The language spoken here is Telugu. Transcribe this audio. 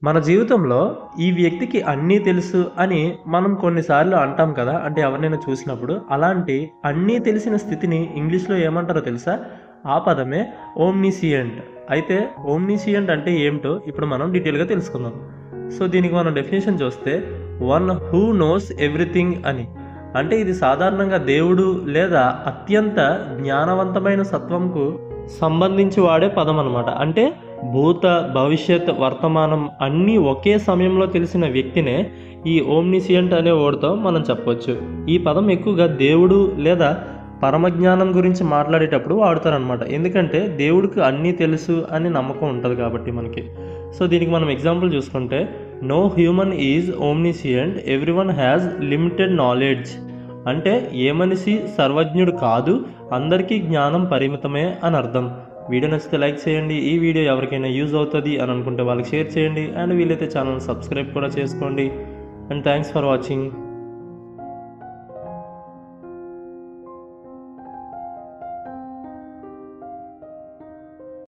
మన జీవితంలో ఈ వ్యక్తికి అన్నీ తెలుసు అని మనం కొన్నిసార్లు అంటాం కదా! అంటే ఎవరినైనా చూసినప్పుడు. అలాంటి అన్నీ తెలిసిన స్థితిని ఇంగ్లీష్‌లో ఏమంటారో తెలుసా? ఆ పదమే ఓమ్నిసియంట్. అయితే ఓమ్నిసియంట్ అంటే ఏమిటో ఇప్పుడు మనం డీటెయిల్‌గా తెలుసుకుందాం. సో, దీనికి మనం డెఫినిషన్ చూస్తే వన్ హూ నోస్ ఎవ్రీథింగ్ అని. అంటే ఇది సాధారణంగా దేవుడు లేదా అత్యంత జ్ఞానవంతమైన సత్వంకు సంబంధించి వాడే పదం అనమాట. అంటే భూత, భవిష్యత్, వర్తమానం అన్నీ ఒకే సమయంలో తెలిసిన వ్యక్తినే ఈ ఓమ్నిసియంట్ అనే వర్డ్‌తో మనం చెప్పొచ్చు. ఈ పదం ఎక్కువగా దేవుడు లేదా పరమజ్ఞానం గురించి మాట్లాడేటప్పుడు వాడతారనమాట. ఎందుకంటే దేవుడికి అన్నీ తెలుసు అని నమ్మకం ఉంటది కాబట్టి మనకి. సో, దీనికి మనం ఎగ్జాంపుల్ చూసుకుంటే no human is omniscient, everyone has limited knowledge. అంటే ఏ మనిషి సర్వజ్ఞుడు కాదు, అందరికీ జ్ఞానం పరిమితమే అని అర్థం. వీడియో నచ్చితే లైక్ చేయండి. ఈ వీడియో ఎవరికైనా యూజ్ అవుతుంది అని అనుకుంటే వాళ్ళకి షేర్ చేయండి. అండ్ వీలైతే ఛానల్ సబ్స్క్రైబ్ కూడా చేసుకోండి. And thanks for watching.